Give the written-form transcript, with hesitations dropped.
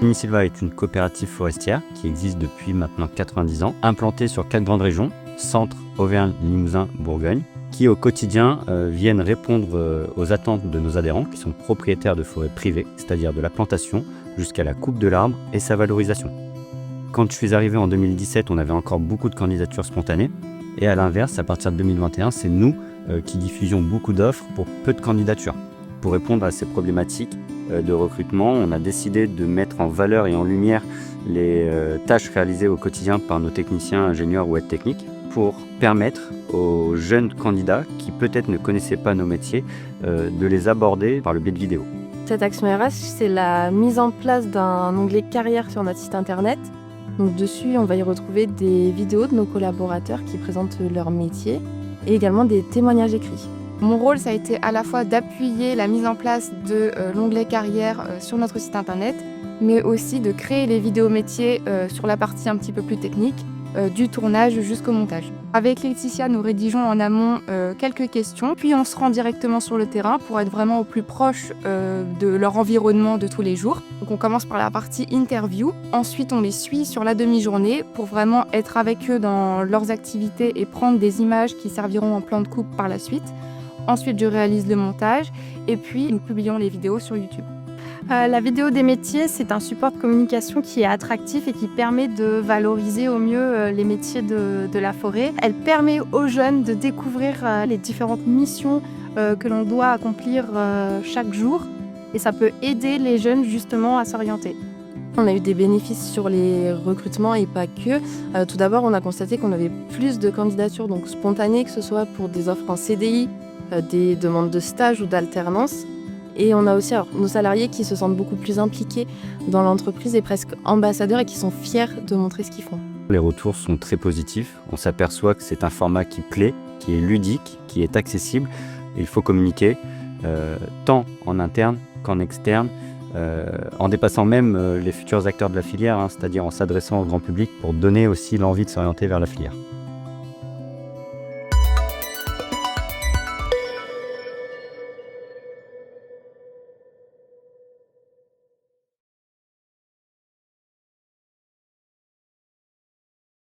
Unisilva est une coopérative forestière qui existe depuis maintenant 90 ans, implantée sur 4 grandes régions, Centre, Auvergne, Limousin, Bourgogne, qui au quotidien viennent répondre aux attentes de nos adhérents qui sont propriétaires de forêts privées, c'est-à-dire de la plantation jusqu'à la coupe de l'arbre et sa valorisation. Quand je suis arrivé en 2017, on avait encore beaucoup de candidatures spontanées. Et à l'inverse, à partir de 2021, c'est nous qui diffusions beaucoup d'offres pour peu de candidatures. Pour répondre à ces problématiques de recrutement, on a décidé de mettre en valeur et en lumière les tâches réalisées au quotidien par nos techniciens, ingénieurs ou aides techniques pour permettre aux jeunes candidats qui peut-être ne connaissaient pas nos métiers de les aborder par le biais de vidéos. Cette action RH, c'est la mise en place d'un onglet carrière sur notre site internet. Donc dessus, on va y retrouver des vidéos de nos collaborateurs qui présentent leur métier et également des témoignages écrits. Mon rôle, ça a été à la fois d'appuyer la mise en place de l'onglet carrière sur notre site internet, mais aussi de créer les vidéos métiers sur la partie un petit peu plus technique, du tournage jusqu'au montage. Avec Laetitia, nous rédigeons en amont quelques questions, puis on se rend directement sur le terrain pour être vraiment au plus proche de leur environnement de tous les jours. Donc on commence par la partie interview, ensuite on les suit sur la demi-journée pour vraiment être avec eux dans leurs activités et prendre des images qui serviront en plan de coupe par la suite. Ensuite je réalise le montage et puis nous publions les vidéos sur YouTube. La vidéo des métiers, c'est un support de communication qui est attractif et qui permet de valoriser au mieux les métiers de la forêt. Elle permet aux jeunes de découvrir les différentes missions que l'on doit accomplir chaque jour et ça peut aider les jeunes justement à s'orienter. On a eu des bénéfices sur les recrutements et pas que. Tout d'abord, on a constaté qu'on avait plus de candidatures donc spontanées, que ce soit pour des offres en CDI, des demandes de stage ou d'alternance. Et on a aussi nos salariés qui se sentent beaucoup plus impliqués dans l'entreprise et presque ambassadeurs et qui sont fiers de montrer ce qu'ils font. Les retours sont très positifs. On s'aperçoit que c'est un format qui plaît, qui est ludique, qui est accessible. Il faut communiquer tant en interne qu'en externe, en dépassant même les futurs acteurs de la filière, c'est-à-dire en s'adressant au grand public pour donner aussi l'envie de s'orienter vers la filière.